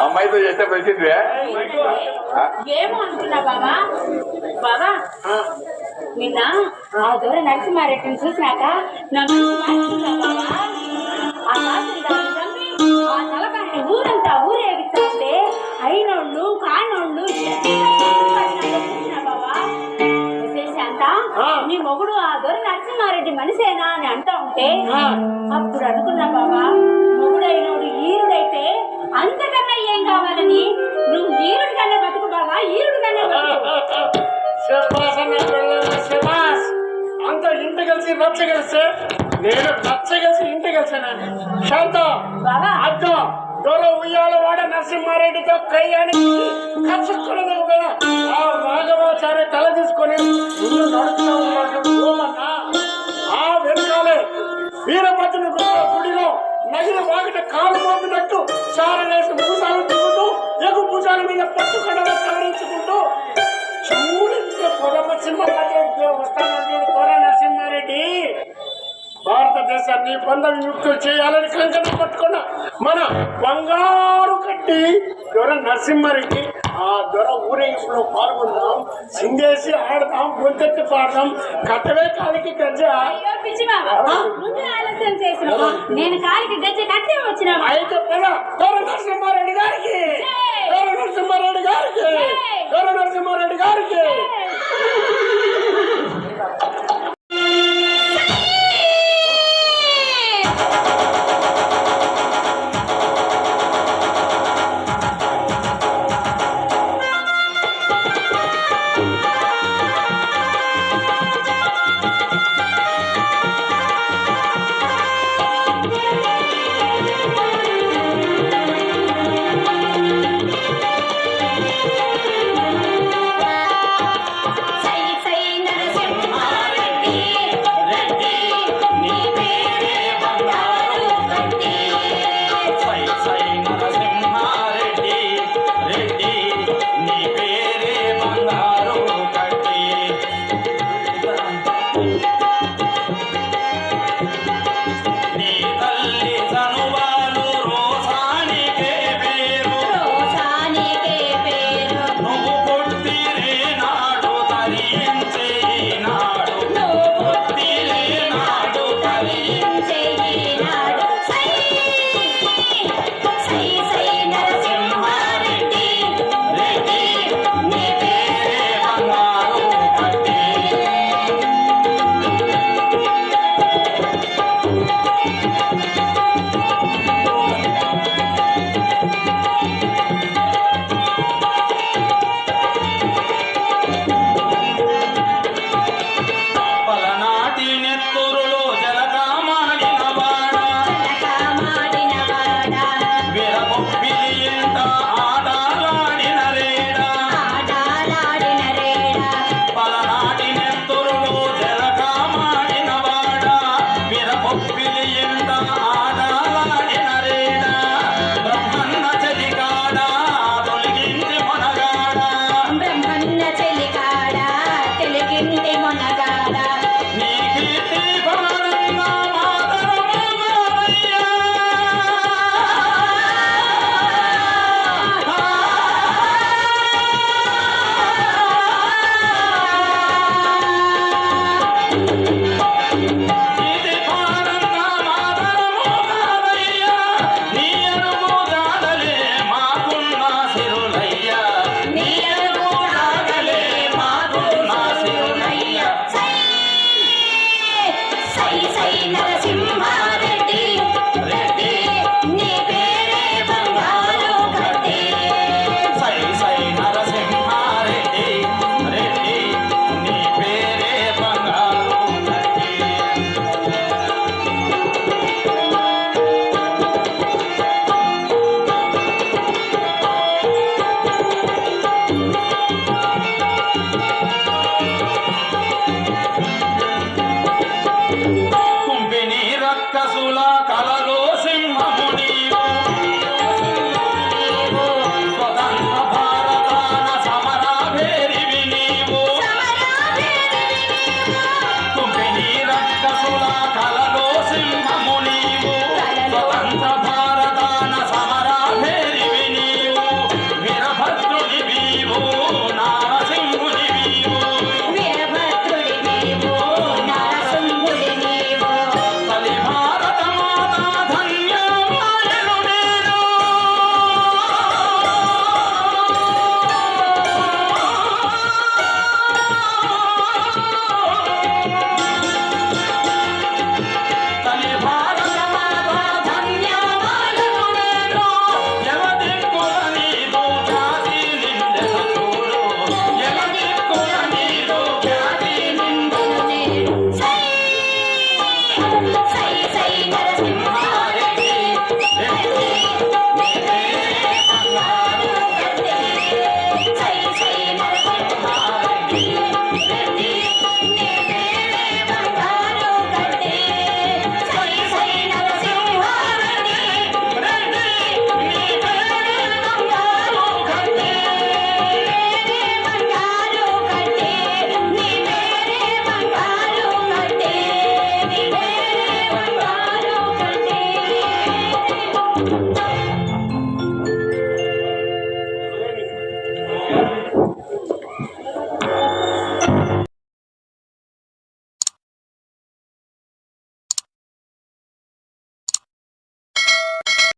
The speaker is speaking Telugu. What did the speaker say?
అమ్మాయితో చేస్తే వచ్చింది ఏమో అనుకున్నా బాబా. బాబా నిన్న ఆ దూర నరసింహారెడ్డిని చూసినాక ఆ తలకాయని ఊరంతా ఊరేగిస్తే అయినోళ్ళు కానోళ్ళు బాబా. విశేషాంత నీ మొగుడు ఆ దూర నరసింహారెడ్డి మనిషేనా అని అంటా ఉంటే అప్పుడు అనుకున్నా బాబా, మొగుడైనోడు ఈరుడైతే అంతకన్నా ఏం కావాలని, నువ్వు ఈరుడు కన్నా బతుకు బాబా, ఈరుడు కన్నా బతుకు. అంత ఇంటి కలిసి రచ్చ కలిస్తే నేను రచ్చ కలిసి ఇంటి కలిసాను. శాంత అర్థం దొర ఉయ్యాల వాడ నరసింహారెడ్డితో కయ్యానికి కసుకున్నది కదా. ఆ రాఘవాచార్య తల తీసుకొని ముందు నడుస్తూ ఉన్నాడు. ఆ వెనకాలే వీరభద్రుని గుడిలో నగిలి వాకిట కాలు మోపినట్టు చారలేసి భూసాలు తిరుగుతూ ఎగు భుజాల మీద పట్టుకడగా సవరించుకుంటూ చూడించే పొదమ సింహ వస్తానంటే దొర నరసింహారెడ్డి భారతదేశాన్ని బంధ విముక్తులు చేయాలని కంకణం పట్టుకున్న మన బంగారు కట్టి దొర నరసింహారెడ్డి. ఆ దొర ఊరేగింపులో పాల్గొందాం, సింగేసి ఆడదాం, గొంతెత్తి పాడదాం, కట్టవే కాలికి గజ్జ. నేను కాలికి గజ్జ కట్టే వచ్చిన అయితే దొర నరసింహారెడ్డి గారికి, దొర నరసింహారెడ్డి గారికి, దొర నరసింహారెడ్డి గారికి. ఆ